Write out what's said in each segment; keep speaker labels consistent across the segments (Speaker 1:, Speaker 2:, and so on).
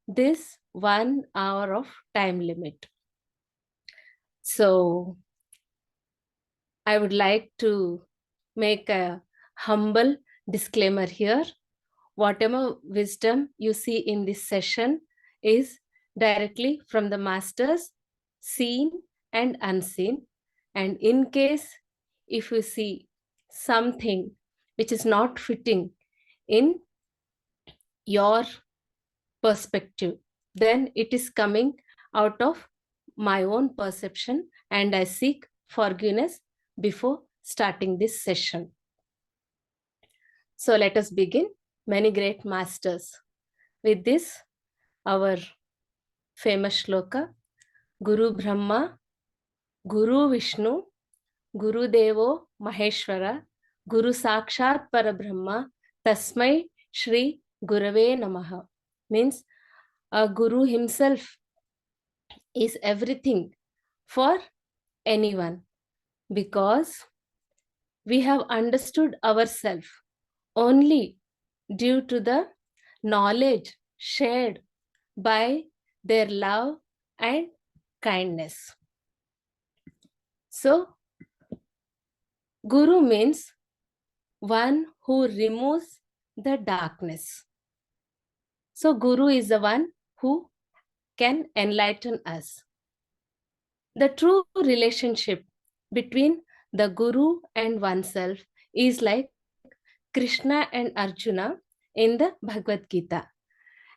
Speaker 1: this 1 hour of time limit. So I would like to make a humble disclaimer here. Whatever wisdom you see in this session is directly from the masters, seen and unseen. And in case if you see something which is not fitting in your perspective, then it is coming out of my own perception, and I seek forgiveness before starting this session. So let us begin. Many great masters. With this, our famous shloka, Guru Brahma, Guru Vishnu, Guru Devo Maheshwara, Guru Sakshat Parabrahma, Tasmai Shri Gurave Namaha. Means a Guru himself is everything for anyone, because we have understood ourselves only due to the knowledge shared by their love and kindness. So, Guru means one who removes the darkness. So, Guru is the one who can enlighten us. The true relationship between the Guru and oneself is like Krishna and Arjuna in the Bhagavad Gita.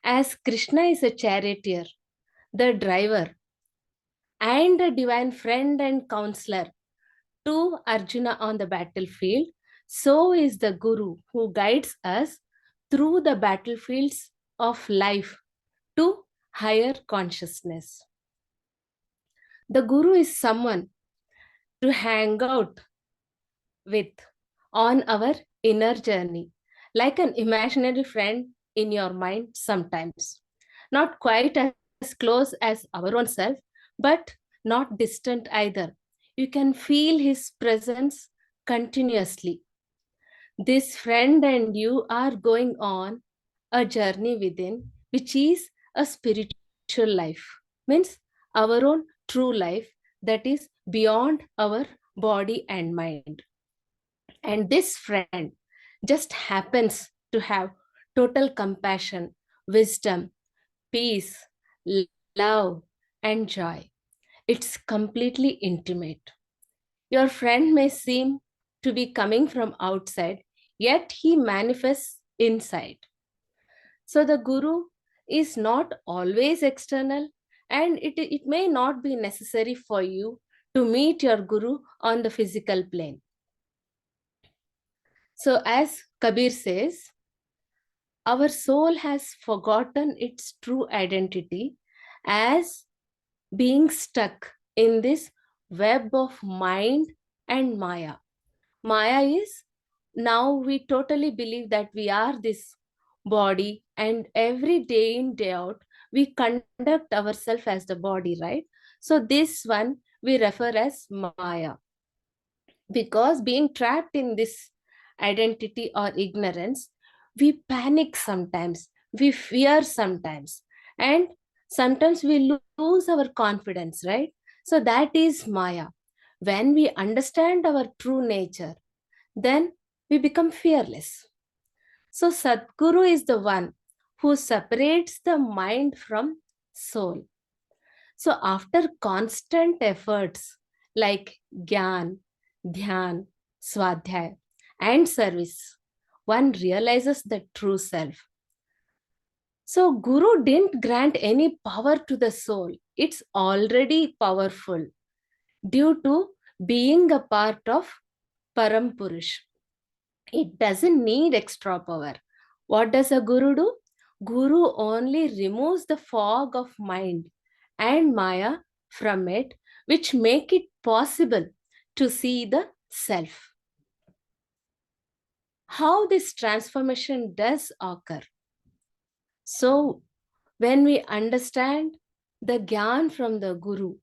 Speaker 1: As Krishna is a charioteer, the driver, and a divine friend and counselor to Arjuna on the battlefield, so is the Guru who guides us through the battlefields of life to higher consciousness. The Guru is someone to hang out with on our inner journey, like an imaginary friend in your mind sometimes. Not quite as close as our own self, but not distant either. You can feel his presence continuously. This friend and you are going on a journey within, which is a spiritual life, means our own true life that is beyond our body and mind. And this friend just happens to have total compassion, wisdom, peace, love, and joy. It's completely intimate. Your friend may seem to be coming from outside, yet he manifests inside. So the Guru is not always external, and it may not be necessary for you to meet your Guru on the physical plane. So as Kabir says, our soul has forgotten its true identity as being stuck in this web of mind and Maya. Maya is, now we totally believe that we are this body, and every day in, day out, we conduct ourselves as the body, right? So this one we refer as Maya. Because being trapped in this identity or ignorance, we panic sometimes, we fear sometimes, and sometimes we lose our confidence, right? So that is Maya. When we understand our true nature, then we become fearless. So Sadguru is the one who separates the mind from soul. So after constant efforts like Gyan, Dhyan, Swadhyay, and service, one realizes the true self. So Guru didn't grant any power to the soul. It's already powerful due to being a part of Param Purush. It doesn't need extra power. What does a Guru do? Guru only removes the fog of mind and Maya from it, which make it possible to see the self. How this transformation does occur? So, when we understand the Gyan from the Guru,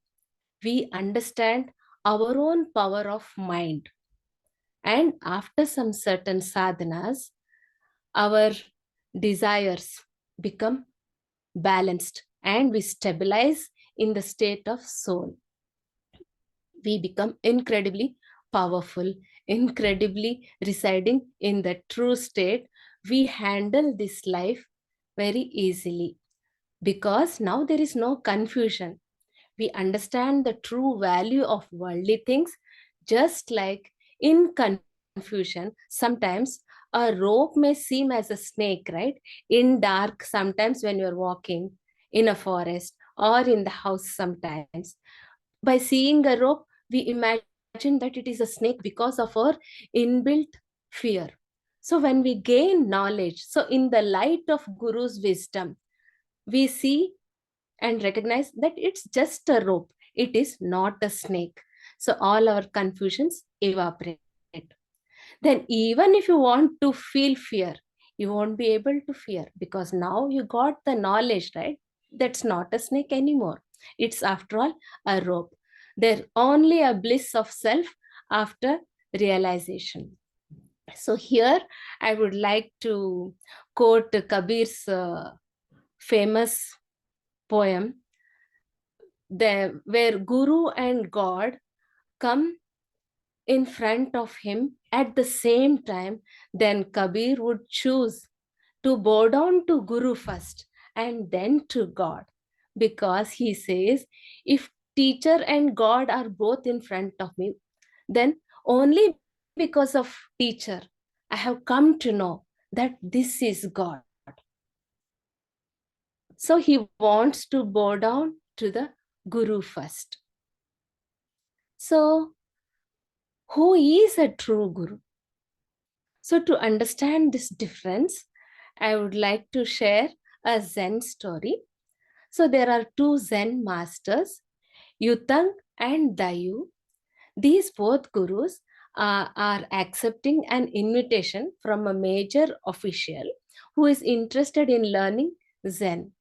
Speaker 1: we understand our own power of mind. And after some certain sadhanas, our desires become balanced, and we stabilize in the state of soul. We become incredibly powerful, incredibly residing in the true state. We handle this life very easily because now there is no confusion. We understand the true value of worldly things, just like in confusion, sometimes a rope may seem as a snake, right? In dark, sometimes when you're walking in a forest or in the house, sometimes by seeing a rope, we imagine that it is a snake because of our inbuilt fear. So when we gain knowledge, so in the light of Guru's wisdom, we see and recognize that it's just a rope. It is not a snake. So all our confusions evaporate. Then even if you want to feel fear, you won't be able to fear because now you got the knowledge, right? That's not a snake anymore. It's after all a rope. There's only a bliss of self after realization. So here I would like to quote Kabir's famous poem, where Guru and God come in front of him at the same time. Then Kabir would choose to bow down to Guru first and then to God, because he says, if teacher and God are both in front of me, then only because of teacher I have come to know that this is God. So he wants to bow down to the Guru first. So who is a true Guru? So to understand this difference, I would like to share a Zen story. So there are two Zen masters, Yutang and Dayu. These both gurus are accepting an invitation from a major official who is interested in learning Zen.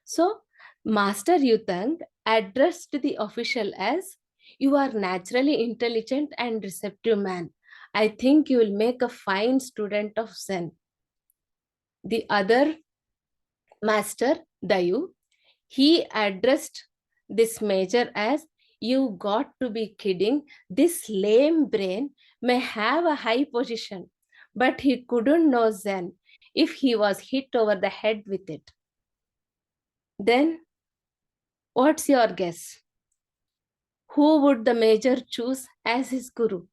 Speaker 1: So Master Yutang addressed the official as, "You are naturally intelligent and receptive man. I think you will make a fine student of Zen." The other master, Dayu, he addressed this major as, "You got to be kidding. This lame brain may have a high position, but he couldn't know Zen if he was hit over the head with it." Then, what's your guess? Who would the major choose as his guru?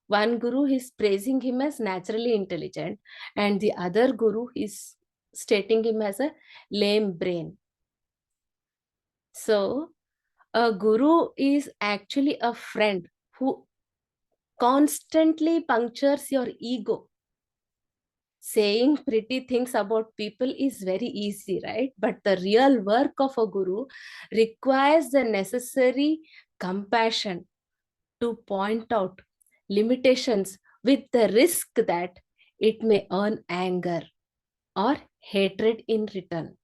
Speaker 1: One guru is praising him as naturally intelligent, and the other guru is stating him as a lame brain. So, a guru is actually a friend who constantly punctures your ego. Saying pretty things about people is very easy, right? But the real work of a guru requires the necessary compassion to point out limitations with the risk that it may earn anger or hatred in return.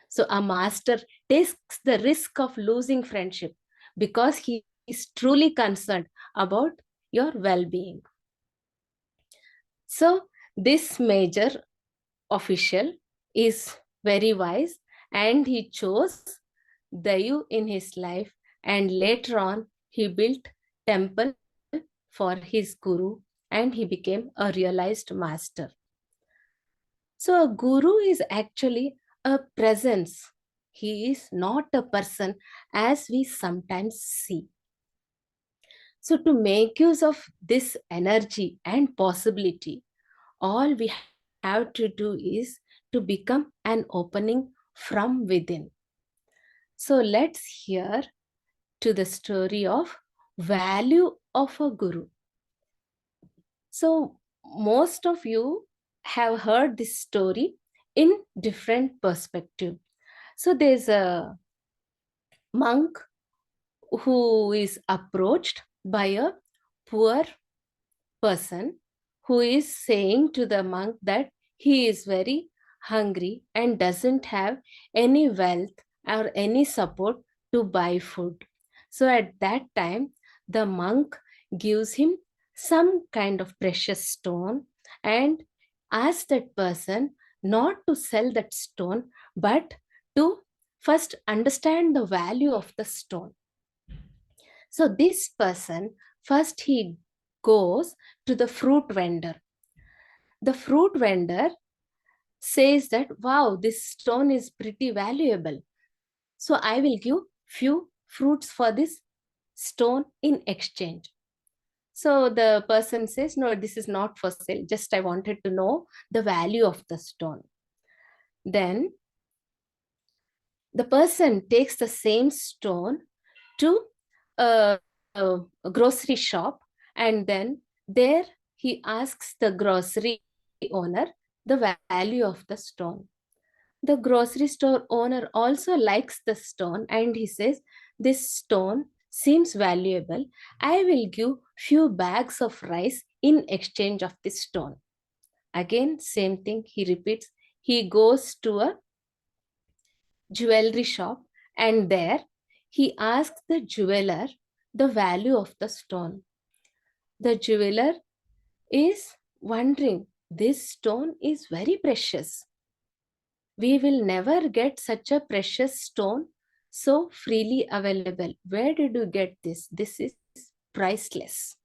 Speaker 1: So a master takes the risk of losing friendship because he is truly concerned about your well-being. So this major official is very wise, and he chose Dayu in his life, and later on he built temple for his guru and he became a realized master. So a guru is actually a presence. He is not a person as we sometimes see. So to make use of this energy and possibility, all we have to do is to become an opening from within. So let's hear to the story of value of a guru. So most of you have heard this story in different perspective. So there's a monk who is approached by a poor person who is saying to the monk that he is very hungry and doesn't have any wealth or any support to buy food. So at that time, the monk gives him some kind of precious stone and asks that person not to sell that stone, but to first understand the value of the stone. So this person, first he goes to the fruit vendor. The fruit vendor says that, wow, this stone is pretty valuable. So I will give few fruits for this stone in exchange. So the person says, no, this is not for sale. Just I wanted to know the value of the stone. Then the person takes the same stone to a grocery shop, and then there he asks the grocery owner the value of the stone. The grocery store owner also likes the stone, and he says, this stone seems valuable. I will give few bags of rice in exchange of this stone. Again, same thing he repeats. He goes to a jewelry shop, and there he asks the jeweler the value of the stone. The jeweler is wondering, this stone is very precious. We will never get such a precious stone so freely available. Where did you get this? This is priceless.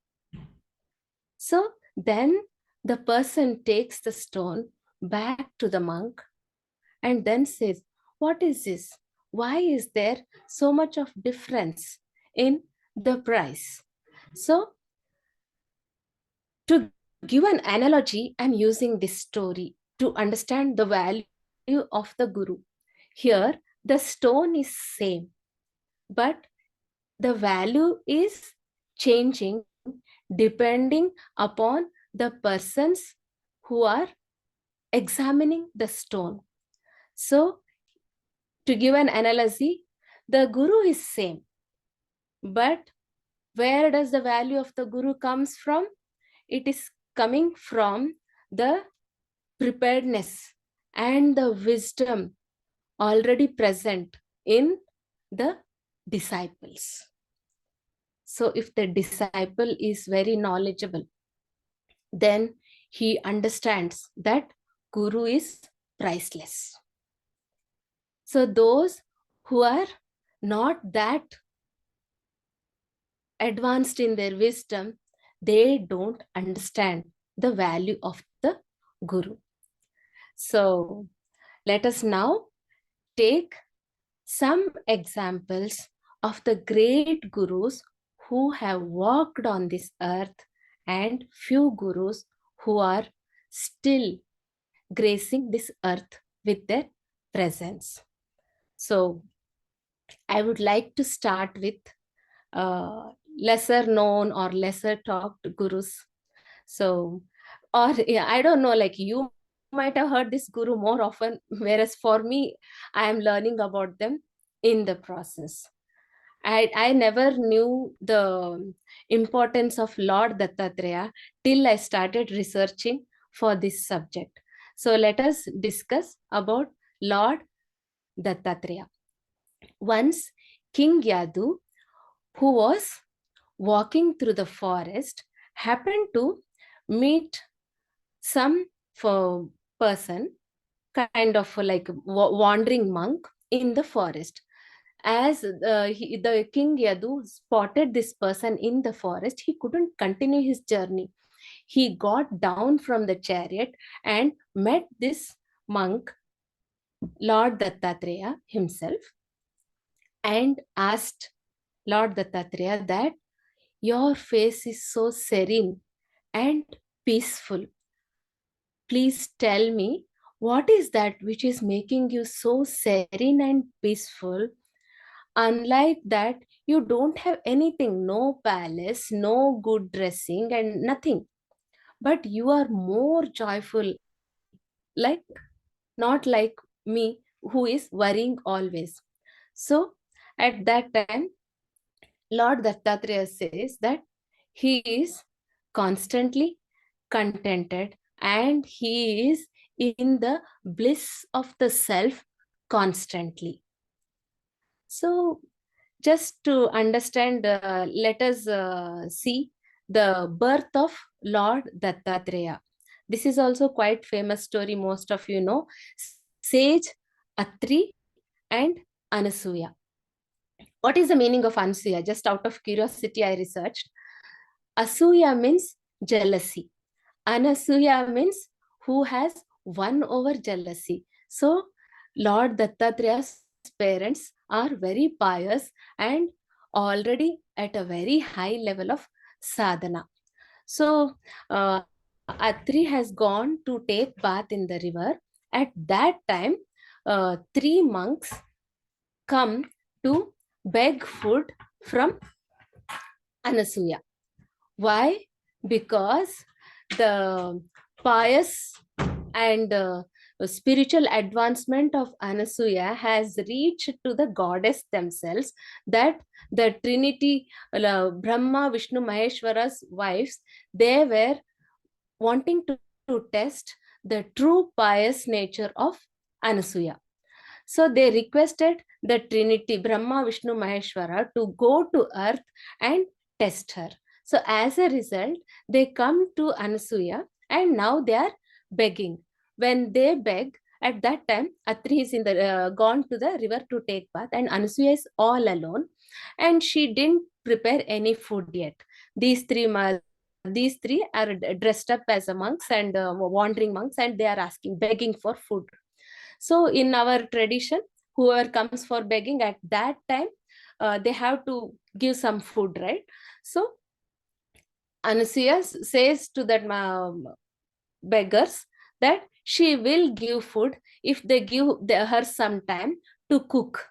Speaker 1: So then the person takes the stone back to the monk and then says, what is this? Why is there so much of difference in the price? So to give an analogy, I'm using this story to understand the value of the guru. Here, the stone is same, but the value is changing depending upon the persons who are examining the stone. So, to give an analogy, the guru is same, but where does the value of the guru comes from? It is coming from the preparedness and the wisdom already present in the disciples. So if the disciple is very knowledgeable, then he understands that guru is priceless. So those who are not that advanced in their wisdom, they don't understand the value of the guru. So let us now take some examples of the great gurus who have walked on this earth, and few gurus who are still gracing this earth with their presence. So I would like to start with lesser known or lesser talked gurus. So, or yeah, I don't know, like you might have heard this guru more often, whereas for me, I am learning about them in the process. I never knew the importance of Lord Dattatreya till I started researching for this subject. So let us discuss about Lord Dattatreya. Once King Yadu, who was walking through the forest, happened to meet some person, kind of like wandering monk in the forest. As the King Yadu spotted this person in the forest, he couldn't continue his journey. He got down from the chariot and met this monk, Lord Dattatreya himself, and asked Lord Dattatreya that your face is so serene and peaceful. Please tell me, what is that which is making you so serene and peaceful? Unlike that, you don't have anything, no palace, no good dressing, and nothing. But you are more joyful, like not like me, who is worrying always. So at that time, Lord Dattatreya says that he is constantly contented and he is in the bliss of the self constantly. So just to understand, let us see the birth of Lord Dattatreya. This is also quite famous story, most of you know. Sage Atri and Anasuya. What is the meaning of Anasuya? Just out of curiosity, I researched. Asuya means jealousy. Anasuya means who has won over jealousy. So, Lord Dattatraya's parents are very pious and already at a very high level of sadhana. So, Atri has gone to take bath in the river. At that time, three monks come to beg food from Anasuya. Why? Because the pious and spiritual advancement of Anasuya has reached to the goddess themselves, that the Trinity, Brahma, Vishnu, Maheshwara's wives, they were wanting to test the true pious nature of Anasuya. So they requested the Trinity, Brahma, Vishnu, Maheshwara, to go to earth and test her. So as a result, they come to Anasuya and now they are begging. When they beg, at that time, Atri is gone to the river to take bath, and Anasuya is all alone, and she didn't prepare any food yet. These three are dressed up as monks and wandering monks, and they are begging for food. So in our tradition, whoever comes for begging at that time, they have to give some food, right? So Anasuya says to that beggars that she will give food if they give her some time to cook.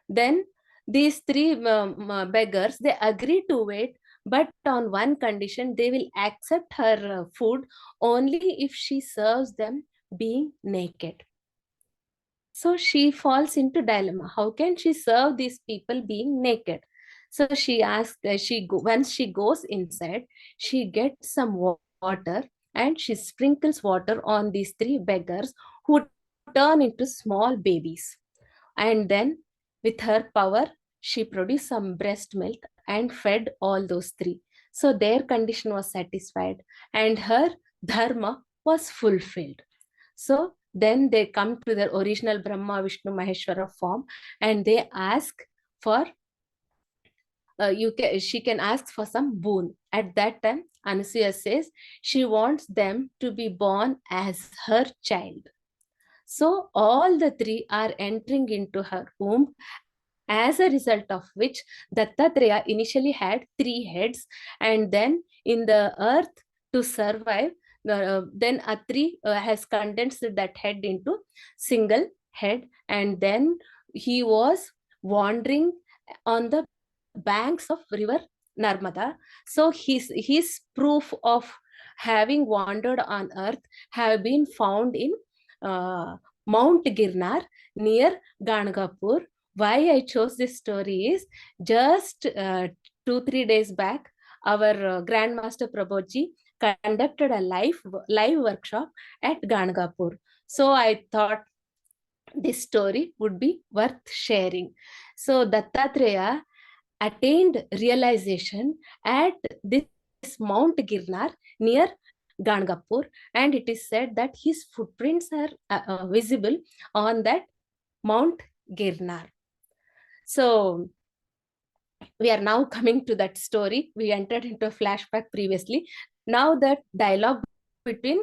Speaker 1: Then these three beggars, they agree to wait, but on one condition: they will accept her food only if she serves them being naked. So she falls into dilemma. How can she serve these people being naked? So she asks, once she goes inside, she gets some water and she sprinkles water on these three beggars, who turn into small babies. And then with her power, she produced some breast milk and fed all those three. So their condition was satisfied and her dharma was fulfilled. So then they come to their original Brahma, Vishnu, Maheshwara form, and they ask for, she can ask for some boon. At that time, Anasuya says she wants them to be born as her child. So all the three are entering into her womb, as a result of which Dattatreya initially had 3 heads, and then in the earth, to survive, then Atri has condensed that head into single head, and then he was wandering on the banks of river Narmada. So his proof of having wandered on earth have been found in Mount Girnar near Ganagapur. Why I chose this story is, just 2-3 days back, our Grandmaster Prabodhji conducted a live workshop at Ganagapur. So I thought this story would be worth sharing. So Dattatreya attained realization at this Mount Girnar near Ganagapur, and it is said that his footprints are visible on that Mount Girnar. So we are now coming to that story. We entered into a flashback previously. Now that dialogue between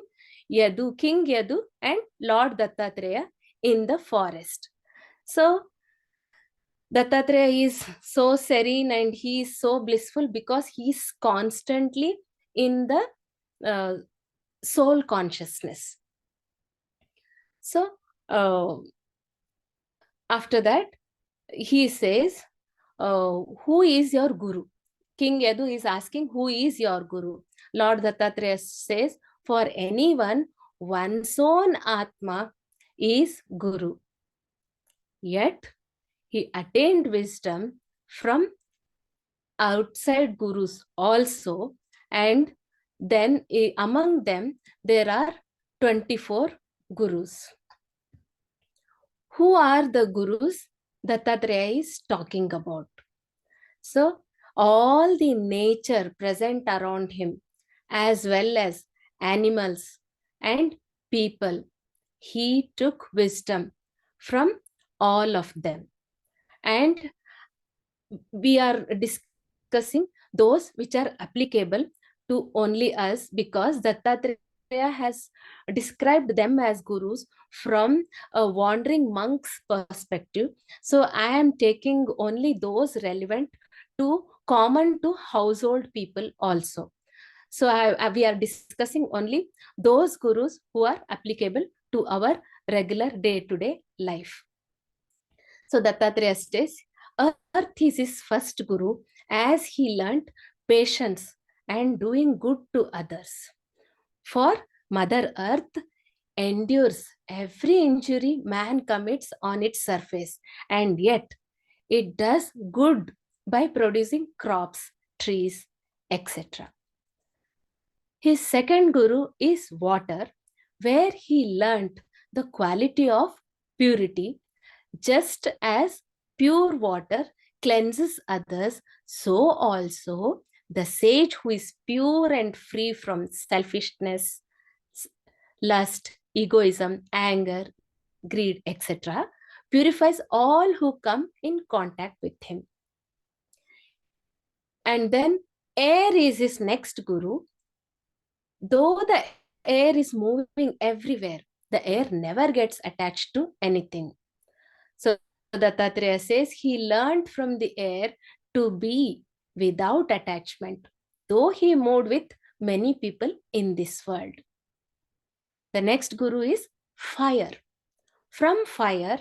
Speaker 1: King Yadu and Lord Dattatreya in the forest. So Dattatreya is so serene and he is so blissful because he is constantly in the soul consciousness. So after that, he says, who is your guru? King Yadu is asking, who is your guru? Lord Dattatreya says, for anyone, one's own Atma is guru. Yet, he attained wisdom from outside gurus also, and then among them, there are 24 gurus. Who are the gurus Dattatreya is talking about? So, all the nature present around him, as well as animals and people, he took wisdom from all of them. And we are discussing those which are applicable to only us, because Dattatreya has described them as gurus from a wandering monk's perspective. So I am taking only those relevant to common to household people also. So we are discussing only those gurus who are applicable to our regular day-to-day life. So Dattatreya says, Earth is his first guru, as he learnt patience and doing good to others. For Mother Earth endures every injury man commits on its surface, and yet it does good by producing crops, trees, etc. His second guru is water, where he learnt the quality of purity. Just as pure water cleanses others, so also the sage who is pure and free from selfishness, lust, egoism, anger, greed, etc., purifies all who come in contact with him. And then air is his next guru. Though the air is moving everywhere, the air never gets attached to anything. So Dattatreya says he learned from the air to be without attachment, though he moved with many people in this world. The next guru is fire. From fire,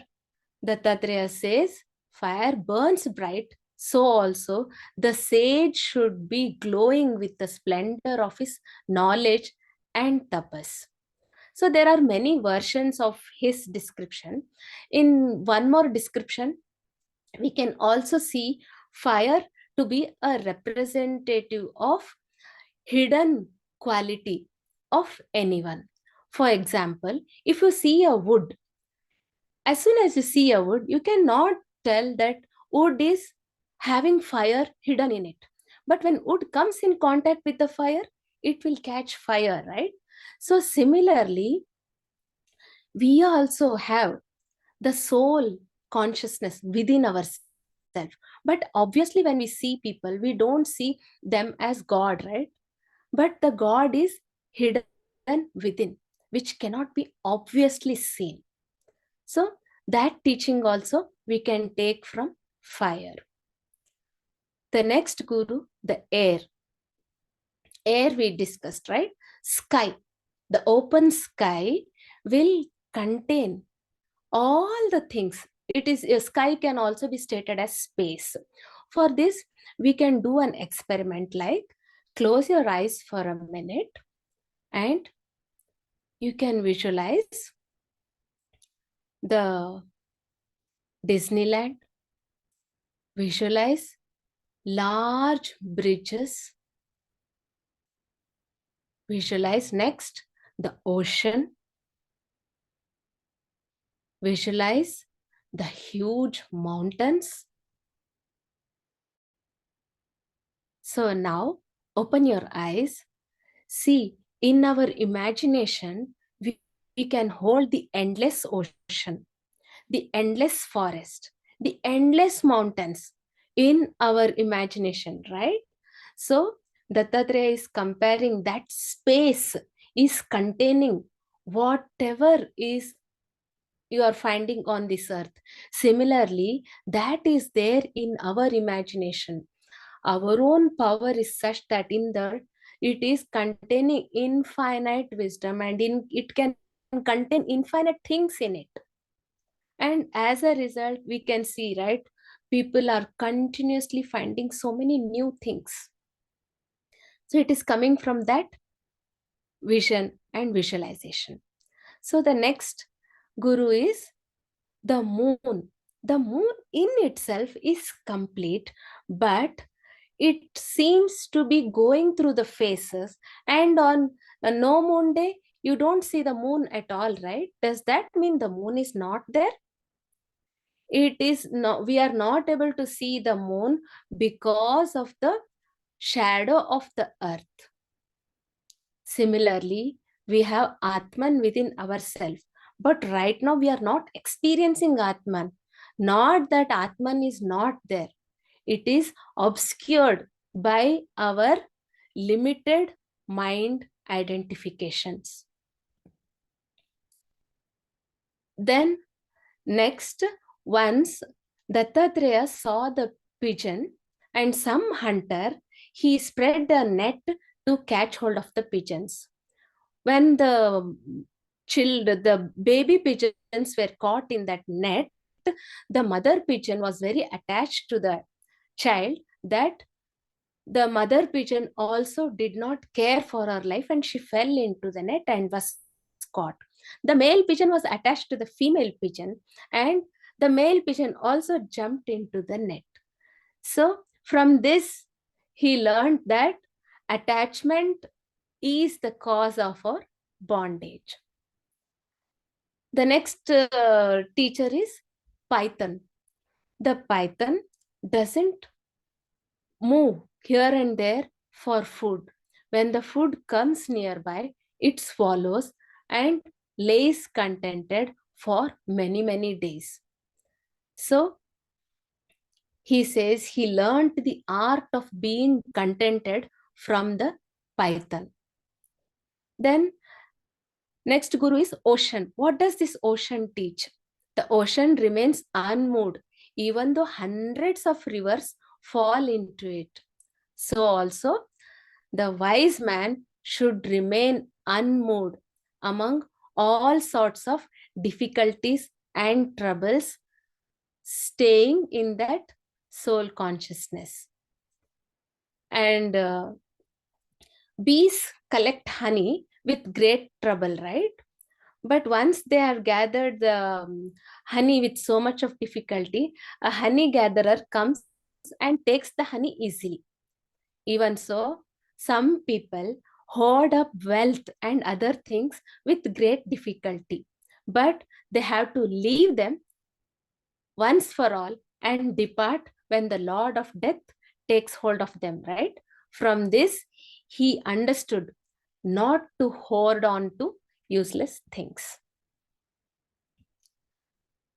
Speaker 1: Dattatreya says, fire burns bright, so also the sage should be glowing with the splendor of his knowledge and tapas. So there are many versions of his description. In one more description, we can also see fire to be a representative of hidden quality of anyone. For example, if you see a wood, as soon as you see a wood, you cannot tell that wood is having fire hidden in it. But when wood comes in contact with the fire, it will catch fire, right? So similarly, we also have the soul consciousness within ourselves. But obviously, when we see people, we don't see them as God, right? But the God is hidden within, which cannot be obviously seen. So that teaching also we can take from fire. The next guru, the air. Air we discussed, right? Sky. The open sky will contain all the things. It is, a sky can also be stated as space. For this, we can do an experiment like close your eyes for a minute and you can visualize the Disneyland. Visualize large bridges. Visualize next the ocean. Visualize the huge mountains. So now open your eyes. See, in our imagination, we can hold the endless ocean, the endless forest, the endless mountains in our imagination, right? So Dattatreya is comparing that space is containing whatever is you are finding on this earth. Similarly, that is there in our imagination. Our own power is such that in that it is containing infinite wisdom, and it can contain infinite things in it. And as a result, we can see, right, people are continuously finding so many new things. So it is coming from that vision and visualization. So the next guru is the moon. The moon in itself is complete, but it seems to be going through the phases, and on a no moon day, you don't see the moon at all, right? Does that mean the moon is not there? It is not, we are not able to see the moon because of the shadow of the earth. Similarly, we have Atman within ourselves, But right now we are not experiencing Atman. Not that Atman is not there. It is obscured by our limited mind identifications. Then next, once Dattatreya saw the pigeon and some hunter, he spread a net to catch hold of the pigeons. When the baby pigeons were caught in that net, the mother pigeon was very attached to the child, that the mother pigeon also did not care for her life and she fell into the net and was caught. The male pigeon was attached to the female pigeon and the male pigeon also jumped into the net. So from this, he learned that attachment is the cause of our bondage. The next teacher is python. The python doesn't move here and there for food. When the food comes nearby, it swallows and lays contented for many, many days. So he says he learned the art of being contented from the python. Then next guru is ocean. What does this ocean teach? The ocean remains unmoved even though hundreds of rivers fall into it. So also the wise man should remain unmoved among all sorts of difficulties and troubles, staying in that soul consciousness. And bees collect honey with great trouble, right? But once they have gathered the honey with so much of difficulty, a honey gatherer comes and takes the honey easily. Even so, some people hoard up wealth and other things with great difficulty, but they have to leave them once for all and depart when the Lord of Death takes hold of them, right? From this, he understood not to hoard on to useless things.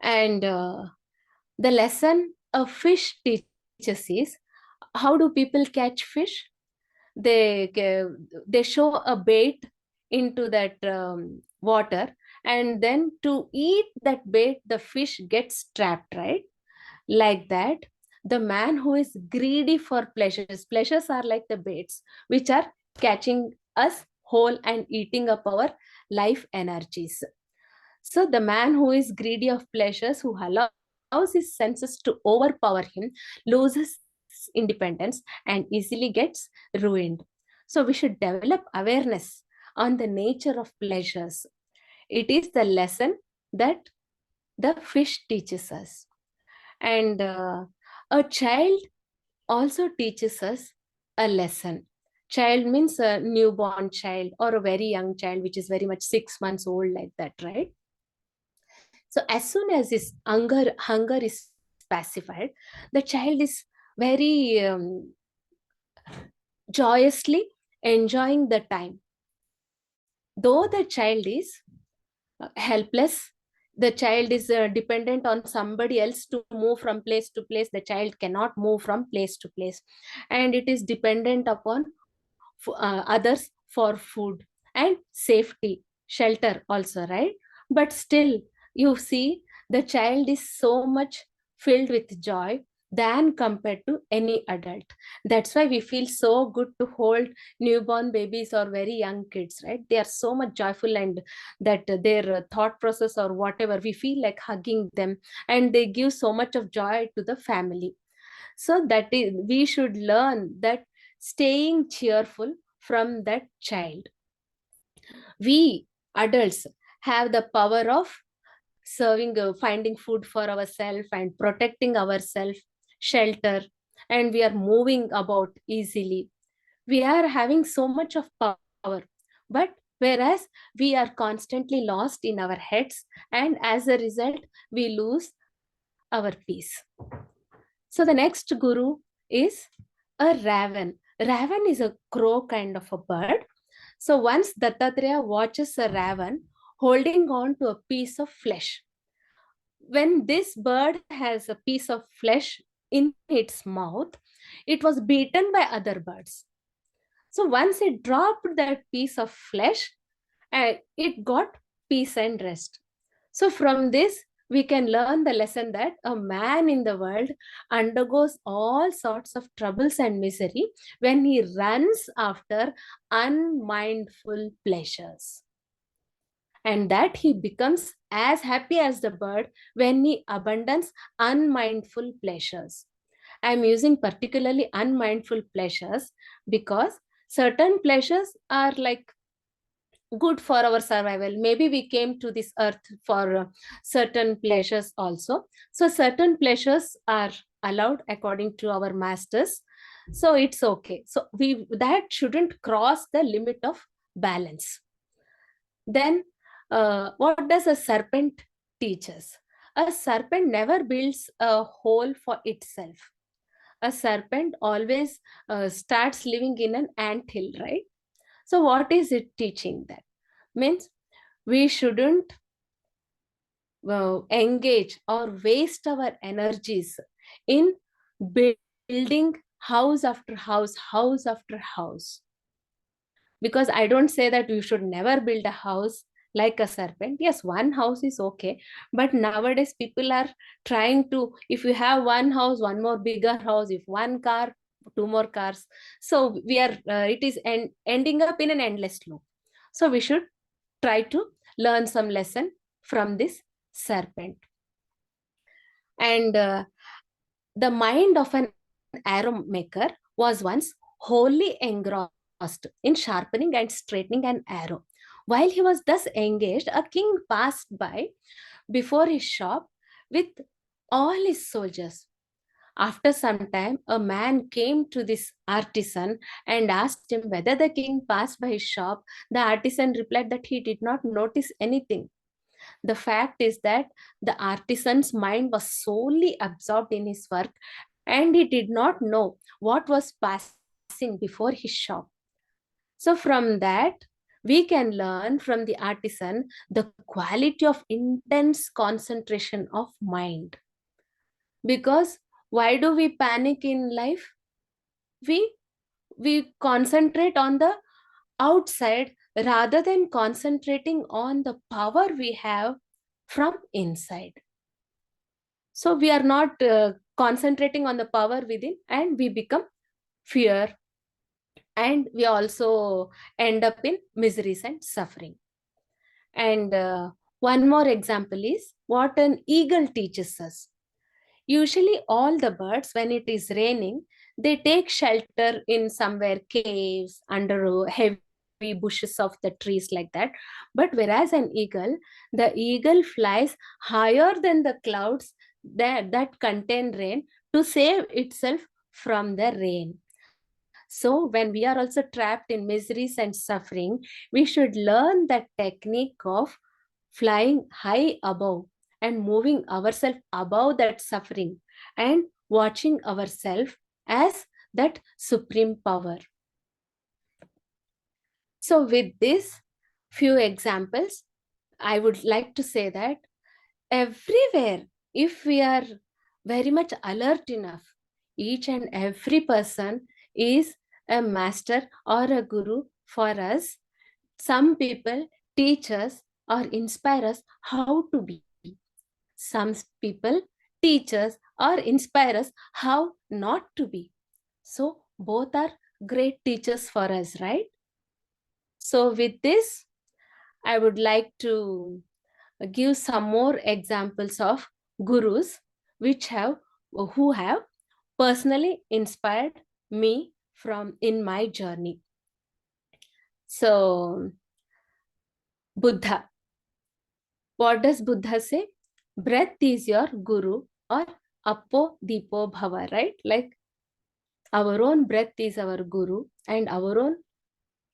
Speaker 1: And the lesson a fish teaches is, how do people catch fish? They show a bait into that water, and then to eat that bait, the fish gets trapped, right? Like that, the man who is greedy for pleasures are like the baits which are catching us whole and eating up our life energies. So the man who is greedy of pleasures, who allows his senses to overpower him, loses independence and easily gets ruined. So we should develop awareness on the nature of pleasures. It is the lesson that the fish teaches us. And a child also teaches us a lesson. Child means a newborn child or a very young child, which is very much 6 months old, like that, right? So as soon as this hunger is pacified, the child is very joyously enjoying the time. Though the child is helpless, the child is dependent on somebody else to move from place to place. The child cannot move from place to place, and it is dependent upon others for food and safety, shelter also, right? But still, you see, the child is so much filled with joy than compared to any adult. That's why we feel so good to hold newborn babies or very young kids, right? They are so much joyful, and that their thought process or whatever, we feel like hugging them, and they give so much of joy to the family. So that is, we should learn that staying cheerful from that child. We adults have the power of serving, finding food for ourselves and protecting ourselves, shelter, and we are moving about easily. We are having so much of power, but whereas we are constantly lost in our heads, and as a result, we lose our peace. So the next guru is a raven. Raven is a crow kind of a bird. So once Dattatreya watches a raven holding on to a piece of flesh. When this bird has a piece of flesh in its mouth, it was beaten by other birds. So once it dropped that piece of flesh, it got peace and rest. So from this, we can learn the lesson that a man in the world undergoes all sorts of troubles and misery when he runs after unmindful pleasures, and that he becomes as happy as the bird when he abandons unmindful pleasures. I'm using particularly unmindful pleasures because certain pleasures are like good for our survival. Maybe we came to this earth for certain pleasures also. So certain pleasures are allowed according to our masters. So it's okay. So we that shouldn't cross the limit of balance. Then what does a serpent teach us? A serpent never builds a hole for itself. A serpent always starts living in an ant hill, right? So what is it teaching that? Means we shouldn't engage or waste our energies in building house after house after house. Because I don't say that you should never build a house like a serpent. Yes, one house is okay, but nowadays people are trying to, if you have one house, one more bigger house, if one car, two more cars. So we are it is ending up in an endless loop. So we should try to learn some lesson from this serpent. And the mind of an arrow maker was once wholly engrossed in sharpening and straightening an arrow. While he was thus engaged, a king passed by before his shop with all his soldiers. After some time, a man came to this artisan and asked him whether the king passed by his shop. The artisan replied that he did not notice anything. The fact is that the artisan's mind was solely absorbed in his work and he did not know what was passing before his shop. So, from that, we can learn from the artisan the quality of intense concentration of mind. Because why do we panic in life? We concentrate on the outside rather than concentrating on the power we have from inside. So we are not concentrating on the power within, and we become fear, and we also end up in miseries and suffering. And one more example is what an eagle teaches us. Usually all the birds, when it is raining, they take shelter in somewhere caves, under heavy bushes of the trees like that. But whereas the eagle flies higher than the clouds that contain rain to save itself from the rain. So when we are also trapped in miseries and suffering, we should learn the technique of flying high above and moving ourselves above that suffering and watching ourselves as that supreme power. So with this few examples, I would like to say that everywhere, if we are very much alert enough, each and every person is a master or a guru for us. Some people teach us or inspire us how to be. Some people teach us or inspire us how not to be. So both are great teachers for us, right? So with this, I would like to give some more examples of gurus who have personally inspired me from in my journey. So Buddha, what does Buddha say? Breath is your guru, or Appo Deepo Bhava, right? Like our own breath is our guru and our own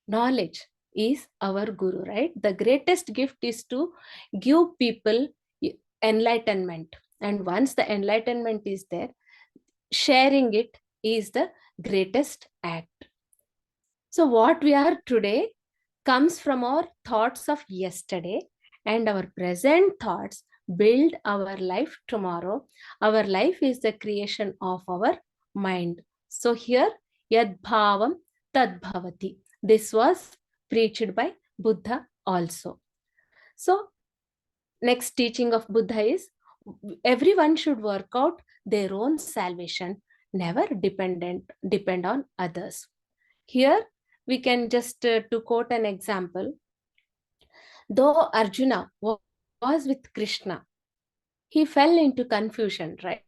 Speaker 1: knowledge is our guru, right? The greatest gift is to give people enlightenment. And once the enlightenment is there, sharing it is the greatest act. So what we are today comes from our thoughts of yesterday and our present thoughts build our life tomorrow. Our life is the creation of our mind. So here, yad bhavam tad bhavati. This was preached by Buddha also. So next teaching of Buddha is everyone should work out their own salvation, never depend on others. Here we can just to quote an example, though Arjuna was with Krishna, he fell into confusion, right?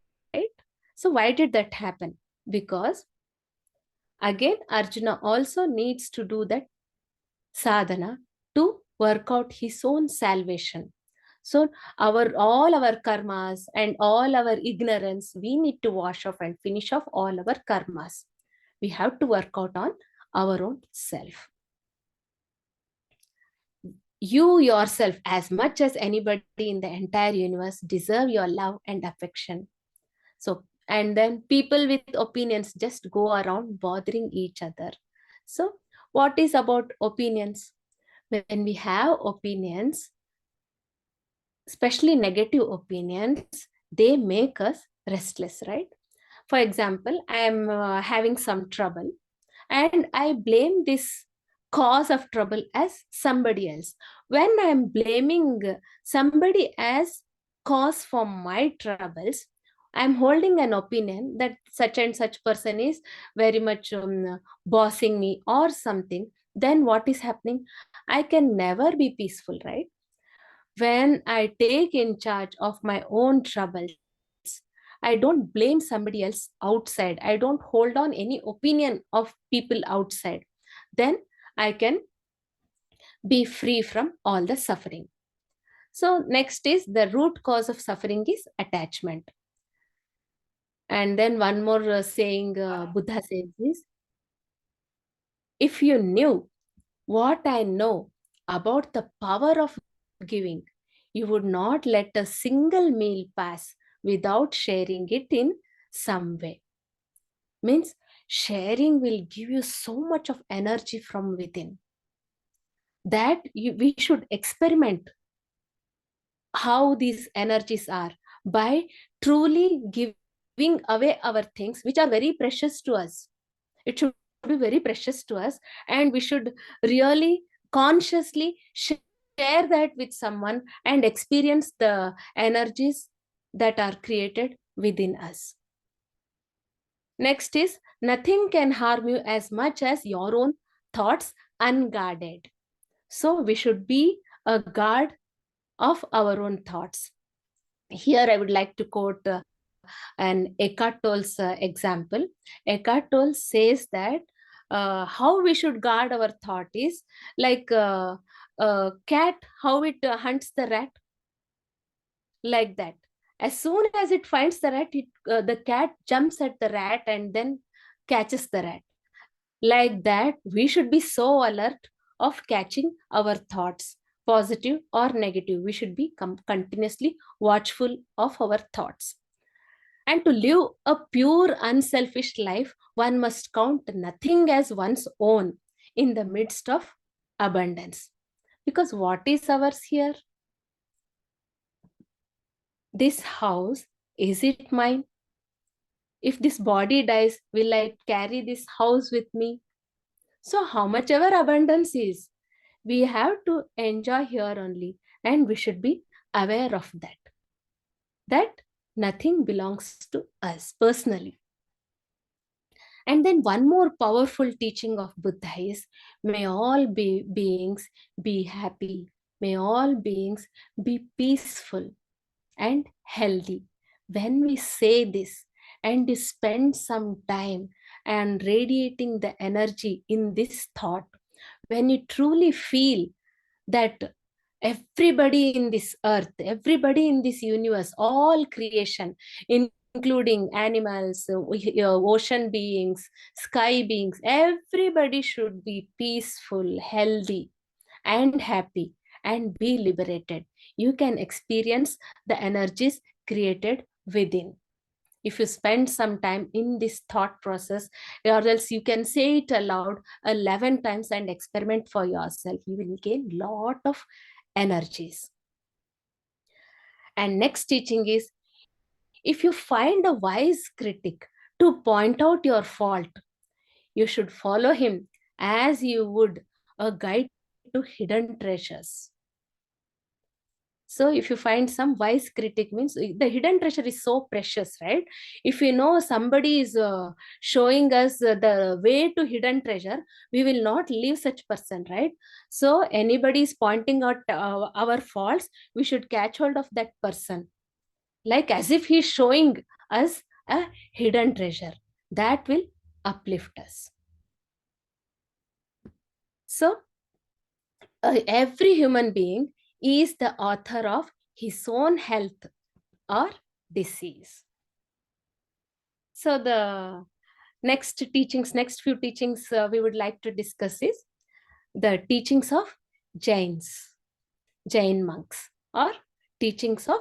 Speaker 1: So why did that happen? Because again, Arjuna also needs to do that sadhana to work out his own salvation. So all our karmas and all our ignorance, we need to wash off and finish off all our karmas. We have to work out on our own self. You yourself, as much as anybody in the entire universe, deserve your love and affection. So, and then people with opinions just go around bothering each other. So, what is about opinions? When we have opinions, especially negative opinions, they make us restless, right? For example, I am having some trouble and I blame this cause of trouble as somebody else. When I am blaming somebody as cause for my troubles, I am holding an opinion that such and such person is very much bossing me or something. Then what is happening? I can never be peaceful, right? When I take in charge of my own troubles, I don't blame somebody else outside. I don't hold on any opinion of people outside. Then I can be free from all the suffering. So next is the root cause of suffering is attachment. And then one more saying Buddha says is, if you knew what I know about the power of giving, you would not let a single meal pass without sharing it in some way. Means sharing will give you so much of energy from within that we should experiment how these energies are by truly giving away our things which are very precious to us. It should be very precious to us, and we should really consciously share that with someone and experience the energies that are created within us. Next is, nothing can harm you as much as your own thoughts unguarded. So we should be a guard of our own thoughts. Here I would like to quote an Eckhart Tolle's example. Eckhart Tolle says that how we should guard our thought is like a cat, how it hunts the rat, like that. As soon as it finds the rat, the cat jumps at the rat and then catches the rat. Like that, we should be so alert of catching our thoughts, positive or negative. We should be continuously watchful of our thoughts. And to live a pure, unselfish life, one must count nothing as one's own in the midst of abundance. Because what is ours here? This house, is it mine? If this body dies, will I carry this house with me? So how much ever abundance is, we have to enjoy here only, and we should be aware of that nothing belongs to us personally. And then one more powerful teaching of Buddha is, may all beings be happy, may all beings be peaceful and healthy. When we say this and you spend some time and radiating the energy in this thought, when you truly feel that everybody in this earth, everybody in this universe, all creation, including animals, ocean beings, sky beings, everybody should be peaceful, healthy, and happy and be liberated. You can experience the energies created within. If you spend some time in this thought process, or else you can say it aloud 11 times and experiment for yourself, you will gain lot of energies. And next teaching is, if you find a wise critic to point out your fault, you should follow him as you would a guide to hidden treasures. So if you find some wise critic, means the hidden treasure is so precious, right? If you know somebody is showing us the way to hidden treasure, we will not leave such person, right? So anybody is pointing out our faults, we should catch hold of that person, like as if he's showing us a hidden treasure that will uplift us. So every human being is the author of his own health or disease. So the next few teachings we would like to discuss is the teachings of Jain monks, or teachings of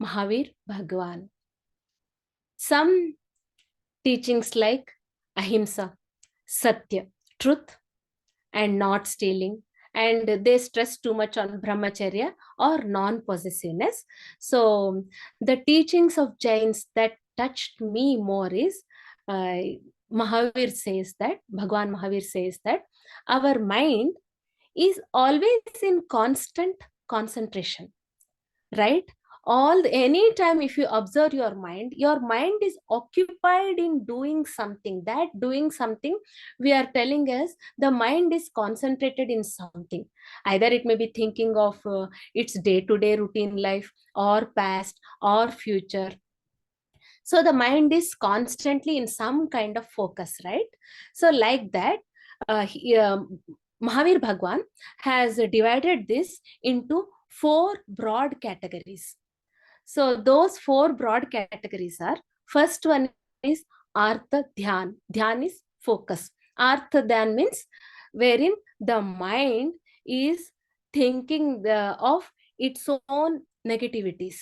Speaker 1: Mahavir Bhagwan. Some teachings like ahimsa, satya, truth, and not stealing, and they stress too much on brahmacharya or non-possessiveness. So the teachings of Jains that touched me more is Mahavir says that, Bhagwan Mahavir says that our mind is always in constant concentration, right? Anytime if you observe your mind is occupied in doing something. That doing something, we are telling us the mind is concentrated in something. Either it may be thinking of its day-to-day routine life, or past, or future. So the mind is constantly in some kind of focus, right? So like that, Mahavir Bhagwan has divided this into 4 broad categories. So those 4 broad categories are, first one is Artha Dhyan. Dhyan is focus. Artha Dhyan means wherein the mind is thinking of its own negativities,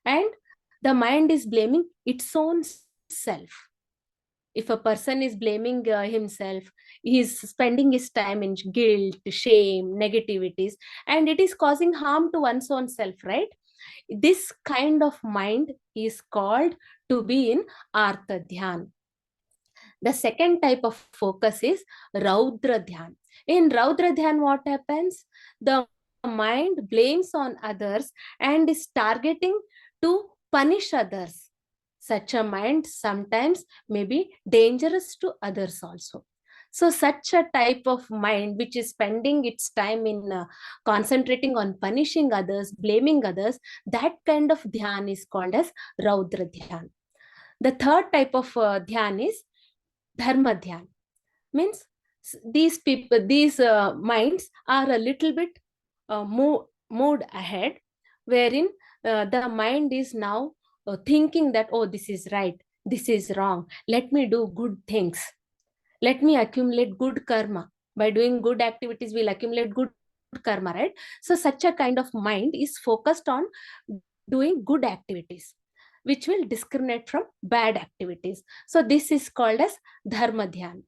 Speaker 1: and the mind is blaming its own self. If a person is blaming himself, he is spending his time in guilt, shame, negativities, and it is causing harm to one's own self, right? This kind of mind is called to be in Artha Dhyan. The second type of focus is Raudra Dhyan. In Raudra Dhyan, what happens? The mind blames on others and is targeting to punish others. Such a mind sometimes may be dangerous to others also. So such a type of mind which is spending its time in concentrating on punishing others, blaming others, that kind of dhyan is called as Raudra Dhyan. The third type of dhyan is Dharma Dhyan. Means these minds are a little bit moved ahead, wherein the mind is now thinking that, oh, this is right, this is wrong, let me do good things, let me accumulate good karma. By doing good activities, we'll accumulate good karma, right? So such a kind of mind is focused on doing good activities, which will discriminate from bad activities. So this is called as Dharma Dhyan.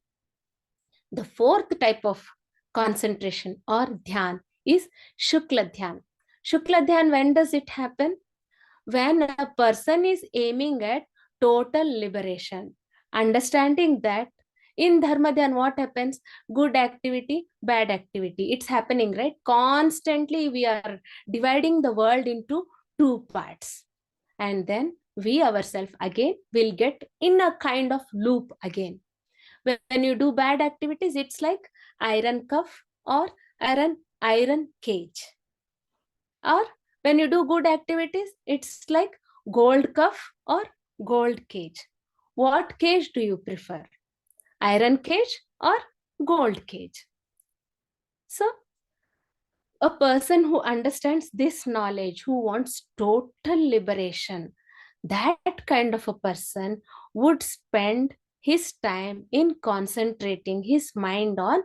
Speaker 1: The fourth type of concentration or dhyan is Shukla Dhyan. Shukla Dhyan, when does it happen? When a person is aiming at total liberation, understanding that in Dharma Dhyan, what happens? Good activity, bad activity. It's happening, right? Constantly we are dividing the world into 2 parts. And then we ourselves again will get in a kind of loop again. When you do bad activities, it's like iron cuff or iron cage. Or when you do good activities, it's like gold cuff or gold cage. What cage do you prefer? Iron cage or gold cage? So a person who understands this knowledge, who wants total liberation, that kind of a person would spend his time in concentrating his mind on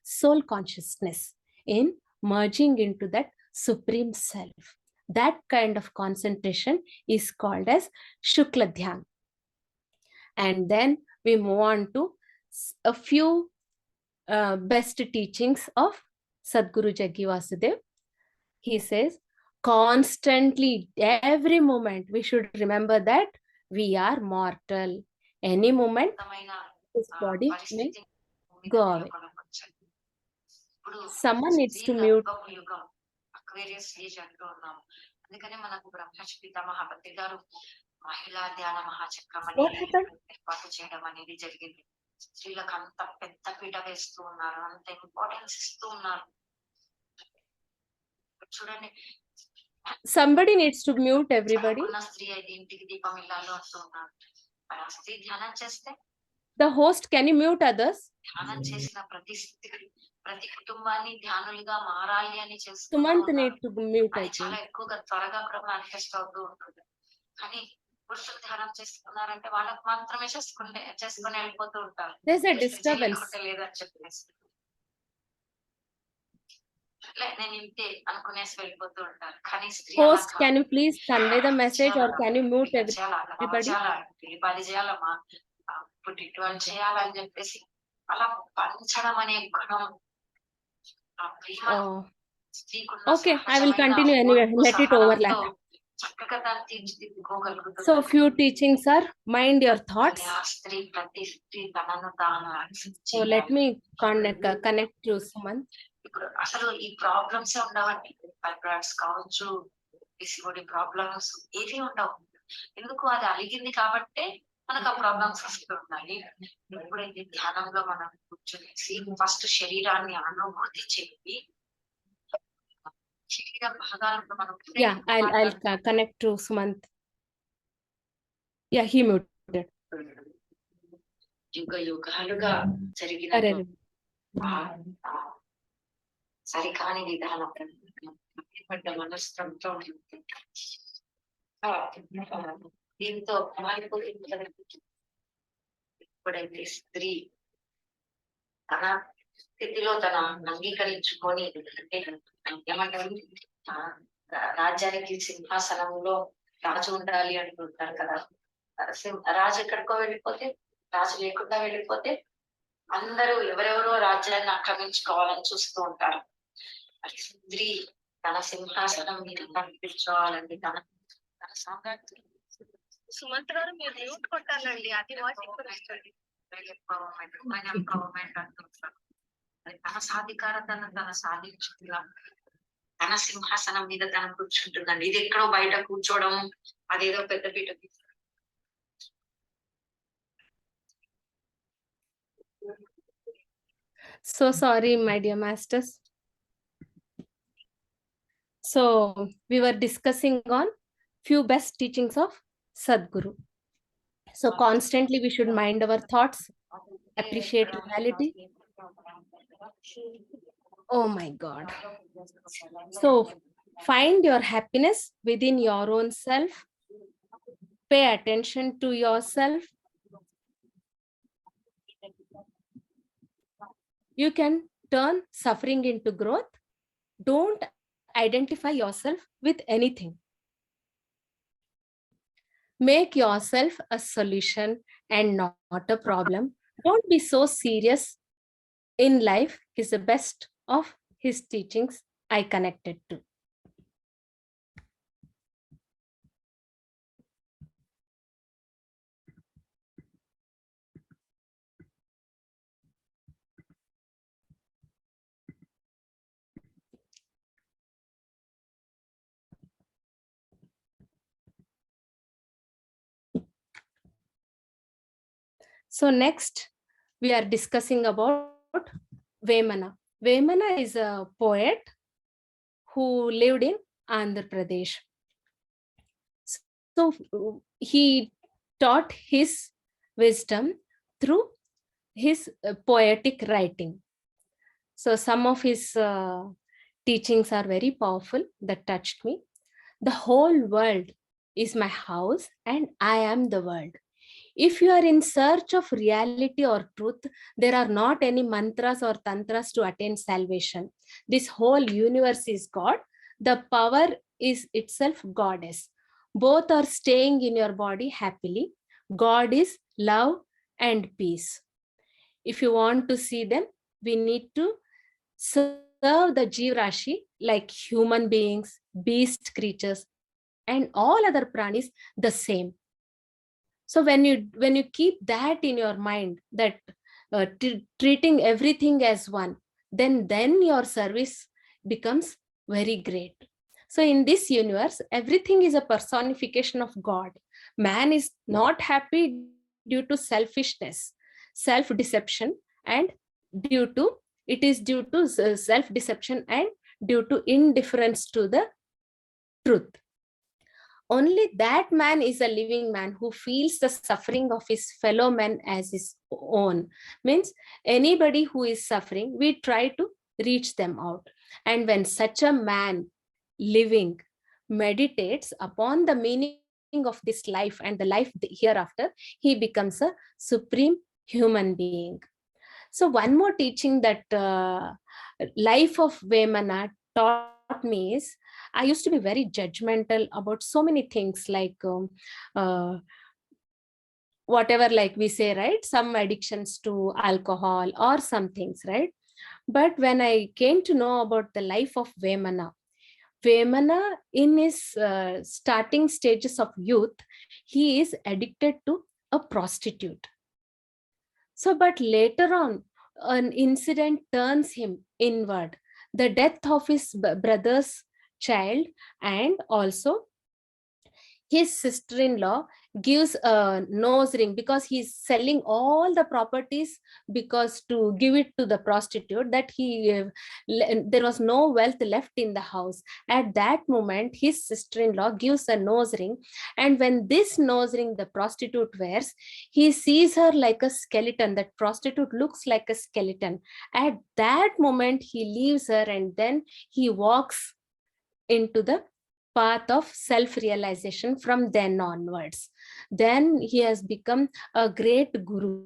Speaker 1: soul consciousness, in merging into that supreme self. That kind of concentration is called as Shukla Dhyan. And then we move on to a few best teachings of Sadguru Jaggi Vasudev. He says, Constantly, every moment, we should remember that we are mortal. Any moment, this body may go away. Someone needs to mute.
Speaker 2: Aquarius age అంటూ ఉన్నాము. అందుకనే మనకు బ్రహ్మర్షి పితామహ పత్రి గారు మహిళా ధ్యాన మహాచక్రం అనేది ఏర్పాటు చేయడం అనేది జరిగింది. స్త్రీలకు అంత పెద్ద పీట వేస్తూ ఉన్నారు, అంత ఇంపార్టెన్స్ ఇస్తూ ఉన్నారు. చూడండి,
Speaker 1: somebody needs to mute everybody.
Speaker 2: స్త్రీ అయితే ఇంటికి దీపం ఇల్లాలు అంటూ ఉన్నారు. స్త్రీ ధ్యానం చేస్తే,
Speaker 1: the host, can you mute others?
Speaker 2: ధ్యానం చేసిన ప్రతి స్త్రీ ప్రతి కుటుంబాన్ని ధ్యానులుగా మారాలి అని చేస్తూ చాలా ఎక్కువగా త్వరగా కూడా మేనిఫెస్ట్ అవుతూ ఉంటుంది. కానీ పురుషులు ధ్యానం చేసుకున్నారంటే వాళ్ళకి మాత్రమే చేసుకుని వెళ్ళిపోతూ ఉంటారు. లేదని చెప్పేసి నేను ఇంతే అనుకునేసి వెళ్ళిపోతూ ఉంటారు. కానీ
Speaker 1: host, can you please convey the message or can you mute everybody?
Speaker 2: పది చేయాలమ్మా, ఇటువంటి చేయాలని చెప్పేసి అలా పంచడం అనే గుణం.
Speaker 1: Okay, I will continue anyway. Let it overlap. So few teachings are mind your thoughts. So let me connect to Sumant.
Speaker 2: అసలు ఈ ప్రాబ్లమ్స్ ఉండవండి. ఫైబ్రాయిడ్స్ కావచ్చు, పిసిఓడి ప్రాబ్లమ్స్ ఏవి ఉండవు. ఎందుకు? అది అలిగింది కాబట్టే మనకు ఆ ప్రాబ్లమ్స్ వస్తూ ఉన్నాయి. ఎప్పుడైతే ధ్యానంలో మనం కూర్చొనేసి ఫస్ట్ శరీరాన్ని అనుభూతి చెంది శరీర భాగాలను మనం
Speaker 1: I'll connect to Sumant. Yeah, he muted.
Speaker 2: యుగ యుగాలుగా జరిగిన సరికాని విధానం మనస్త్రంతో దీంతో ఎప్పుడైతే స్త్రీ తన స్థితిలో తన అంగీకరించుకొని, ఏమంటారు, రాజ్యానికి సింహాసనంలో రాజు ఉండాలి అంటుంటారు కదా. రాజు ఎక్కడికో వెళ్ళిపోతే, రాజు లేకుండా వెళ్ళిపోతే అందరూ ఎవరెవరో రాజ్యాన్ని ఆక్రమించుకోవాలని చూస్తూ ఉంటారు. స్త్రీ తన సింహాసనం మీద కనిపించుకోవాలండి, తన సామ్రాజ్యం. సుమంత్ గారు, మీరు మ్యూట్ కొట్టాలండి, అది ఎంపవర్మెంట్ అంటుంటారు. తన సాధికారతను తన సాధించుకున్నా తన సింహాసనం మీద తన కూర్చుంటుందండి. ఇది ఎక్కడో బయట కూర్చోవడం, అదేదో పెద్ద పీట.
Speaker 1: So sorry, my dear masters. So we were discussing on few best teachings of Sadguru. So constantly we should mind our thoughts, appreciate reality. Oh my God. So find your happiness within your own self. Pay attention to yourself. You can turn suffering into growth. Don't identify yourself with anything. Make yourself a solution and not a problem. Don't be so serious in life is the best of his teachings I connected to. So next we are discussing about Vemana. Vemana is a poet who lived in Andhra Pradesh. So he taught his wisdom through his poetic writing. So some of his teachings are very powerful that touched me. The whole world is my house and I am the world. If you are in search of reality or truth, there are not any mantras or tantras to attain salvation. This whole universe is God. The power is itself Goddess. Both are staying in your body happily. God is love and peace. If you want to see them, we need to serve the Jeev Rashi like human beings, beast creatures, and all other pranis the same. So when you keep that in your mind, that treating everything as one, then your service becomes very great. So in this universe, everything is a personification of God. Man is not happy due to selfishness, self-deception, and due to self-deception and due to indifference to the truth. Only that man is a living man who feels the suffering of his fellow men as his own. Means anybody who is suffering, we try to reach them out. And when such a man living meditates upon the meaning of this life and the life hereafter, he becomes a supreme human being. So one more teaching that life of Vemana taught me is, I used to be very judgmental about so many things, like whatever, like we say, right, some addictions to alcohol or some things, right? But when I came to know about the life of Vemana in his starting stages of youth, he is addicted to a prostitute. So, but later on, an incident turns him inward. The death of his brother's child, and also his sister-in-law gives a nose ring, because he's selling all the properties because to give it to the prostitute, that there was no wealth left in the house. At that moment, his sister-in-law gives a nose ring, and when this nose ring the prostitute wears, he sees her like a skeleton. That prostitute looks like a skeleton. At that moment, he leaves her, and then he walks into the path of self-realization from then onwards. Then he has become a great guru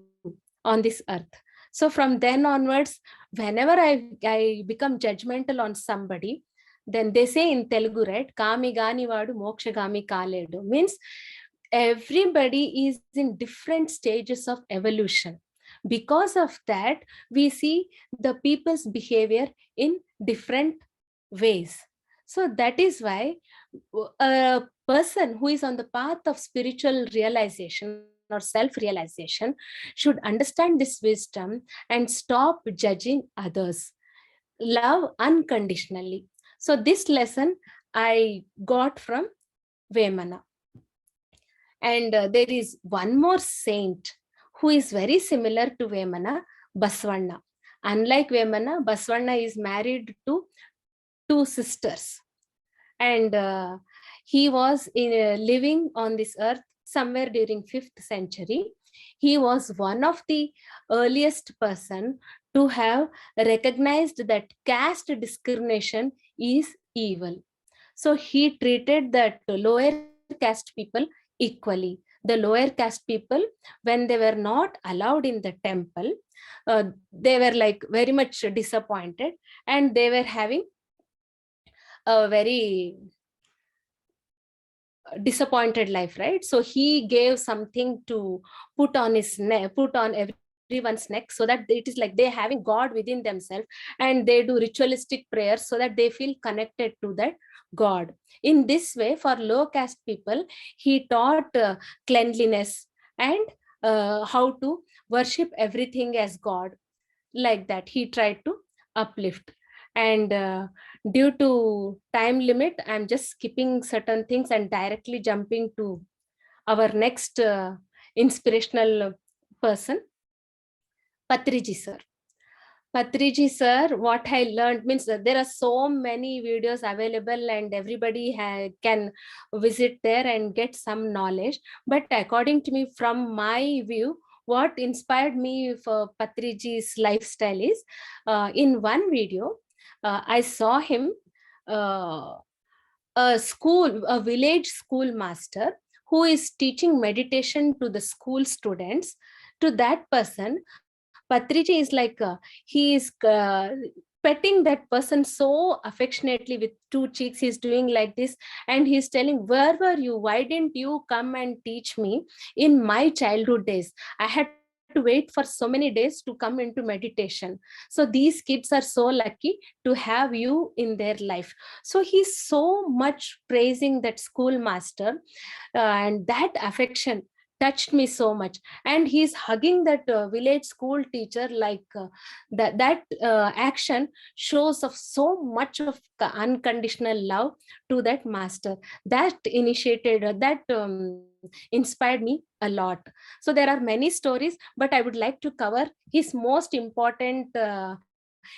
Speaker 1: on this earth. So from then onwards, whenever I become judgmental on somebody, then they say in Telugu, right, Kami gani vadu mokshagami kaledu, means everybody is in different stages of evolution. Because of that, we see the people's behavior in different ways. So that is why a person who is on the path of spiritual realization or self-realization should understand this wisdom and stop judging others. Love unconditionally. So this lesson I got from Vemana. And there is one more saint who is very similar to Vemana, Basvanna. Unlike Vemana, Basvanna is married to two sisters. And he was living on this earth somewhere during 5th century. He was one of the earliest person to have recognized that caste discrimination is evil. So he treated that lower caste people equally. The lower caste people, when they were not allowed in the temple, they were like very much disappointed, and they were having a very disappointed life, right? So he gave something to put on his neck, put on everyone's neck, so that it is like they having God within themselves, and they do ritualistic prayers so that they feel connected to that God. In this way, for low caste people, he taught cleanliness and how to worship everything as God. Like that, he tried to uplift. And due to time limit, I'm just skipping certain things and directly jumping to our next inspirational person, Patriji sir. Patriji sir, what I learned means that there are so many videos available, and everybody can visit there and get some knowledge. But according to me, from my view, what inspired me for Patriji's lifestyle is, in one video, I saw him, uh, a village school master who is teaching meditation to the school students. To that person, Patriji is like, he is petting that person so affectionately with two cheeks. He's doing like this, and he's telling, where were you? Why didn't you come and teach me in my childhood days? I had to wait for so many days to come into meditation. So these kids are so lucky to have you in their life. So he's so much praising that schoolmaster, and that affection touched me so much. And he's hugging that village school teacher, like that action shows of so much of unconditional love to that master. That initiated that inspired me a lot. So there are many stories, but I would like to cover his most important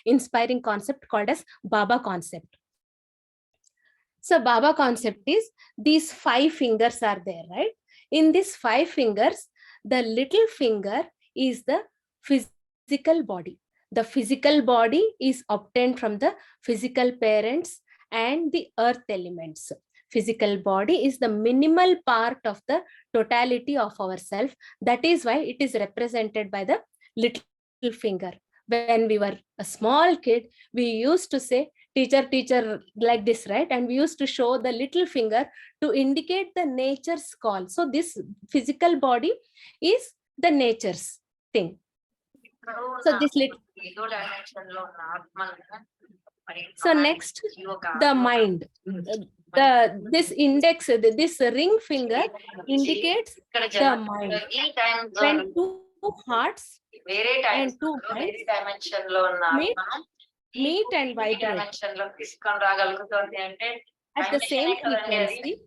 Speaker 1: inspiring concept called as Baba concept. So Baba concept is, these 5 fingers are there, right? In these 5 fingers, the little finger is the physical body. The physical body is obtained from the physical parents and the earth elements. Physical body is the minimal part of the totality of ourself. That is why it is represented by the little finger. When we were a small kid, we used to say, teacher, like this, right? And we used to show the little finger to indicate the nature's call. So this physical body is the nature's thing. So this little. So next, the mind. This index, this ring finger indicates the mind. When 2 hearts and 2 minds meet and vibrate at the same frequency,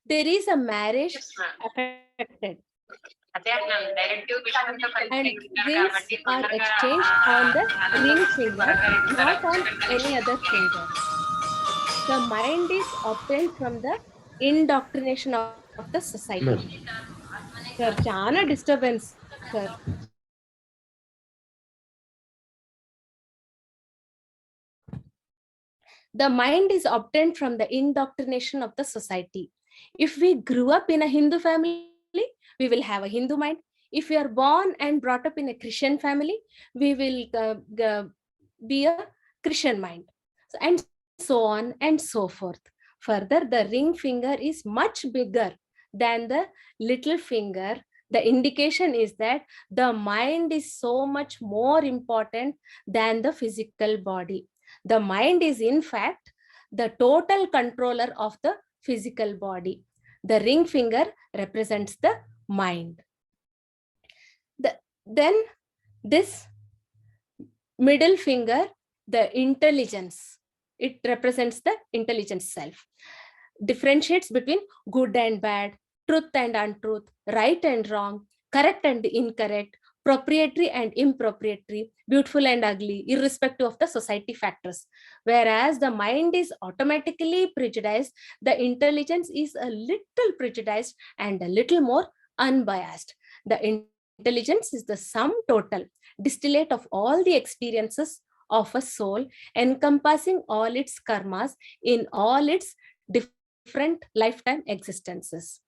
Speaker 1: there is a marriage affected. And rings are exchanged on the ring finger, not on any other finger. The mind is obtained from the indoctrination of the society. Sir, chana disturbance, sir. The mind is obtained from the indoctrination of the society. If we grew up in a Hindu family, we will have a Hindu mind. If we are born and brought up in a Christian family, we will be a Christian mind. And so on and so forth. Further, the ring finger is much bigger than the little finger. The indication is that the mind is so much more important than the physical body. The mind is, in fact, the total controller of the physical body. The ring finger represents the mind. Then this middle finger, the intelligence, it represents the intelligent self. Differentiates between good and bad, truth and untruth, right and wrong, correct and incorrect, proprietary and improprietary, beautiful and ugly, irrespective of the society factors. Whereas the mind is automatically prejudiced, the intelligence is a little prejudiced and a little more unbiased. The intelligence is the sum total, distillate of all the experiences of a soul, encompassing all its karmas in all its different lifetime existences.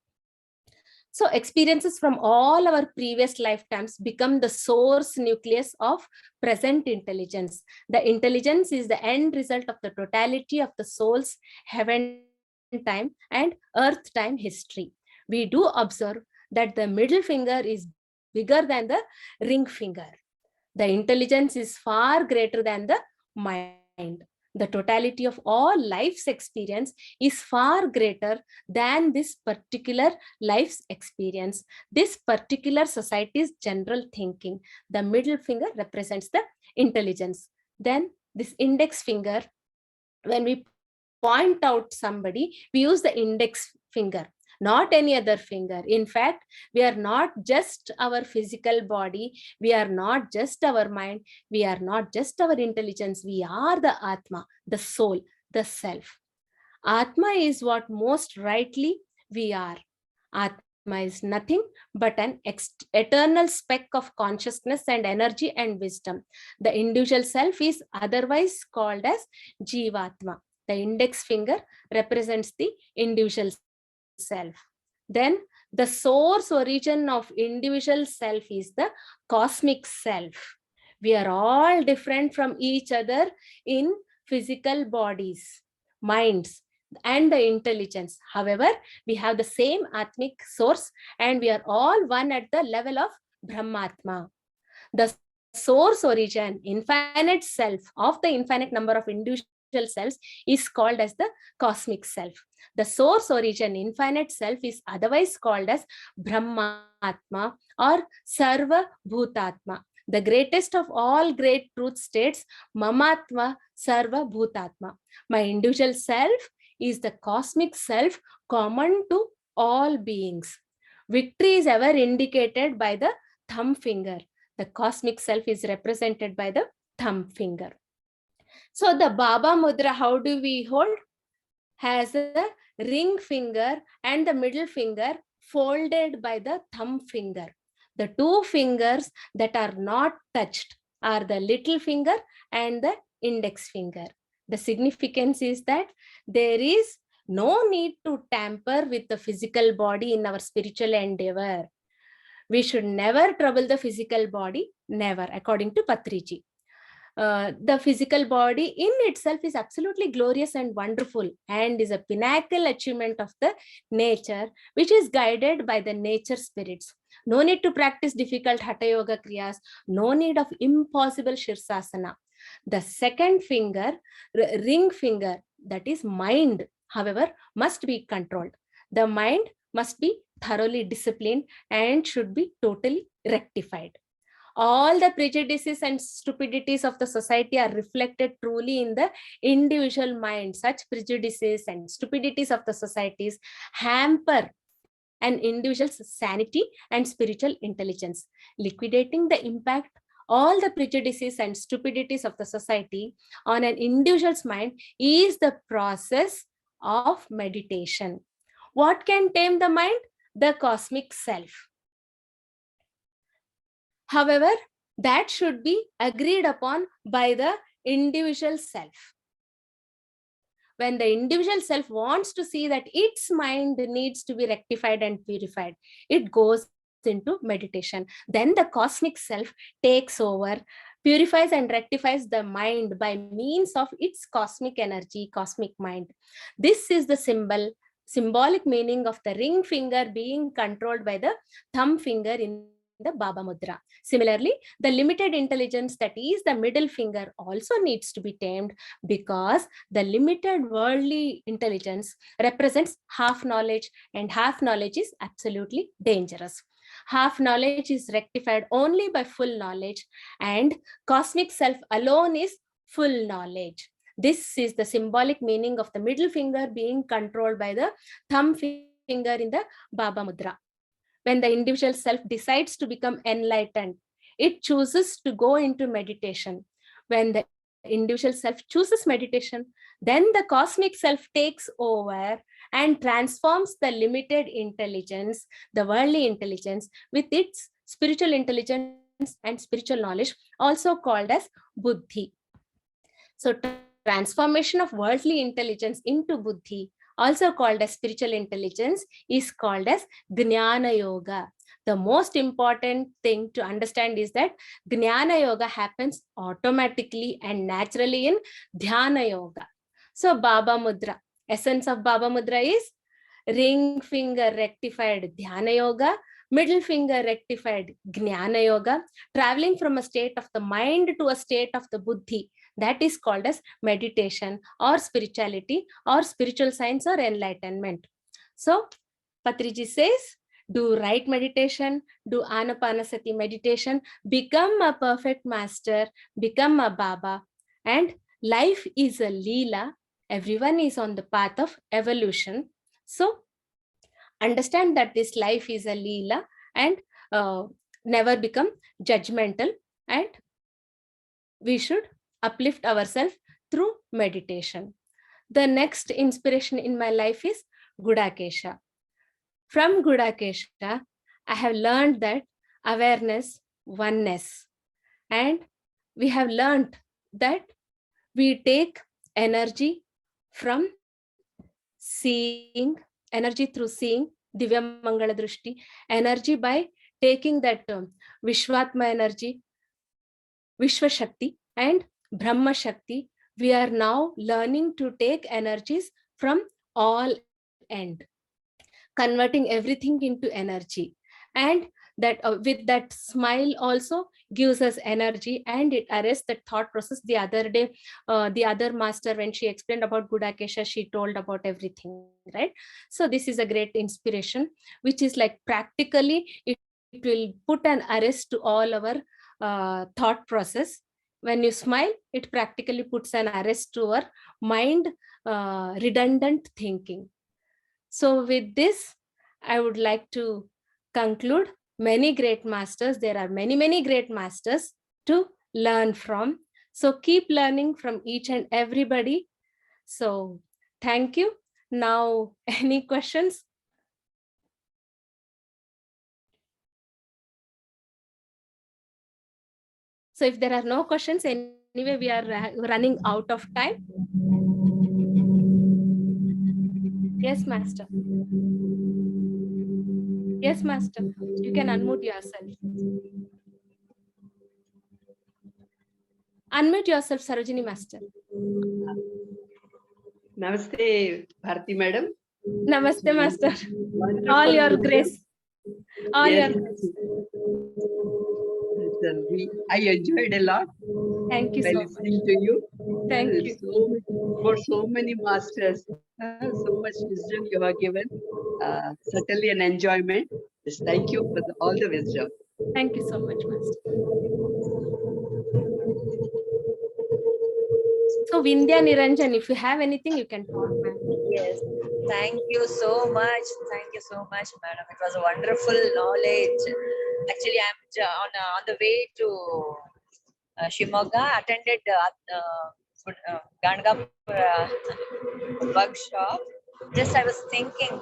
Speaker 1: So experiences from all our previous lifetimes become the source nucleus of present intelligence. The intelligence is the end result of the totality of the soul's heaven time and earth time history. We do observe that the middle finger is bigger than the ring finger. The intelligence is far greater than the mind. The totality of all life's experience is far greater than this particular life's experience, this particular society's general thinking. The middle finger represents the intelligence. Then this index finger, when we point out somebody, we use the index finger, not any other finger. In fact, we are not just our physical body, we are not just our mind, we are not just our intelligence, we are the Atma, the soul, the self. Atma is what most rightly we are. Atma is nothing but an eternal speck of consciousness and energy and wisdom. The individual self is otherwise called as Jivatma. The index finger represents the individual self. Then the source origin of individual self is the cosmic self. We are all different from each other in physical bodies, minds, and the intelligence. However, we have the same Atmic source and we are all one at the level of Brahmatma. The source origin, infinite self of the infinite number of individual selves is called as the cosmic self. The source origin, infinite self, is otherwise called as Brahmatma or Sarva Bhutatma. The greatest of all great truth states, Mamatma Sarva Bhutatma. My individual self is the cosmic self common to all beings. Victory is ever indicated by the thumb finger. The cosmic self is represented by the thumb finger. So the Baba Mudra, how do we hold? Has a ring finger and the middle finger folded by the thumb finger. The two fingers that are not touched are the little finger and the index finger. The significance is that there is no need to tamper with the physical body in our spiritual endeavor. We should never trouble the physical body, never, according to Patriji. The physical body in itself is absolutely glorious and wonderful and is a pinnacle achievement of the nature, which is guided by the nature spirits. No need to practice difficult Hatha Yoga Kriyas, no need of impossible Shirsasana. The second finger, ring finger, that is mind, however, must be controlled. The mind must be thoroughly disciplined and should be totally rectified. All the prejudices and stupidities of the society are reflected truly in the individual mind. Such prejudices and stupidities of the societies hamper an individual's sanity and spiritual intelligence. Liquidating the impact, all the prejudices and stupidities of the society on an individual's mind is the process of meditation. What can tame the mind? The cosmic self. However, that should be agreed upon by the individual self. When the individual self wants to see that its mind needs to be rectified and purified, it goes into meditation. Then the cosmic self takes over, purifies and rectifies the mind by means of its cosmic energy, cosmic mind. This is the symbolic meaning of the ring finger being controlled by the thumb finger in the Baba Mudra. Similarly, the limited intelligence, that is the middle finger, also needs to be tamed, because the limited worldly intelligence represents half knowledge, and half knowledge is absolutely dangerous. Half knowledge is rectified only by full knowledge, and cosmic self alone is full knowledge. This is the symbolic meaning of the middle finger being controlled by the thumb finger in the Baba Mudra. When the individual self decides to become enlightened, it chooses to go into meditation. When the individual self chooses meditation, then the cosmic self takes over and transforms the limited intelligence, the worldly intelligence, with its spiritual intelligence and spiritual knowledge, also called as buddhi. So transformation of worldly intelligence into buddhi, also called as spiritual intelligence, is called as Jnana Yoga. The most important thing to understand is that Jnana Yoga happens automatically and naturally in Dhyana Yoga. So Baba Mudra, essence of Baba Mudra is ring finger rectified Dhyana Yoga, middle finger rectified Jnana Yoga, traveling from a state of the mind to a state of the buddhi. That is called as meditation or spirituality or spiritual science or enlightenment. So Patriji says, do right meditation, do Anapanasati meditation, become a perfect master, become a Baba. And life is a Leela. Everyone is on the path of evolution. So understand that this life is a Leela, and never become judgmental, and we should uplift ourselves through meditation. The next inspiration in my life is Gudakesha. From Gudakesha, I have learned that awareness, oneness, and we have learned that we take energy from seeing, energy through seeing, Divya Mangala Drushti, energy by taking that Vishwatma energy, Vishwa Shakti and Brahma Shakti. We are now learning to take energies from all end, converting everything into energy. And that with that smile also gives us energy, and it arrests the thought process. The other day, the other master, when she explained about Gudakesha, she told about everything, right? So this is a great inspiration, which is like practically it will put an arrest to all our thought process. When you smile, it practically puts an arrest to our mind redundant thinking. So with this, I would like to conclude. Many great masters, there are many great masters to learn from. So keep learning from each and everybody. So thank you. Now, any questions? So if there are no questions, anyway, we are running out of time. Yes, Master. Yes, Master. You can unmute yourself. Unmute yourself, Sarojini Master.
Speaker 3: Namaste, Bharathi Madam.
Speaker 1: Namaste, Master.
Speaker 3: Wonderful
Speaker 1: All your
Speaker 3: wisdom.
Speaker 1: grace. All
Speaker 3: Yes.
Speaker 1: your grace.
Speaker 3: I enjoyed a lot
Speaker 1: Thank you
Speaker 3: by
Speaker 1: so
Speaker 3: listening
Speaker 1: much.
Speaker 3: to you.
Speaker 1: Thank you.
Speaker 3: For so many masters, so much wisdom you have given. Certainly an enjoyment. Yes, thank you for all the wisdom.
Speaker 1: Thank you so much, Master. So Vindhya Niranjan, if you have anything, you can talk, ma'am.
Speaker 4: Yes, thank you so much. Thank you so much, madam. It was a wonderful knowledge. Actually, I'm on the way to Shimoga. Attended Ganga workshop. Just I was thinking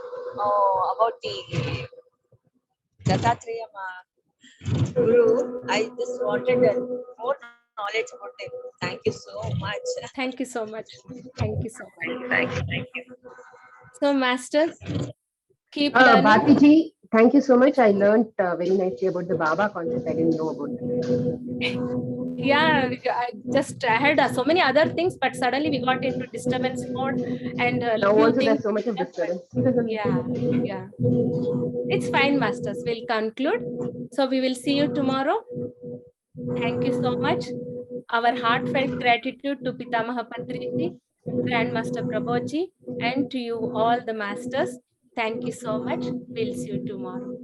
Speaker 4: about the Dattatreya Guru. I just wanted more knowledge about him. Thank you so much.
Speaker 1: Thank you so much. Thank you so much.
Speaker 4: Thank you.
Speaker 1: So, Master, keep learning.
Speaker 5: Bharti ji, thank you so much. I learned very nicely about the Baba concept. I didn't know about that.
Speaker 1: Yeah, I had so many other things, but suddenly we got into disturbance mode, and
Speaker 5: Now
Speaker 1: few
Speaker 5: also
Speaker 1: things.
Speaker 5: there's so much of disturbance.
Speaker 1: Yeah. It's fine, Masters. We'll conclude. So we will see you tomorrow. Thank you so much. Our heartfelt gratitude to Pitamaha Patriji, Grandmaster Prabodhji, and to you all the masters. Thank you so much. We'll see you tomorrow.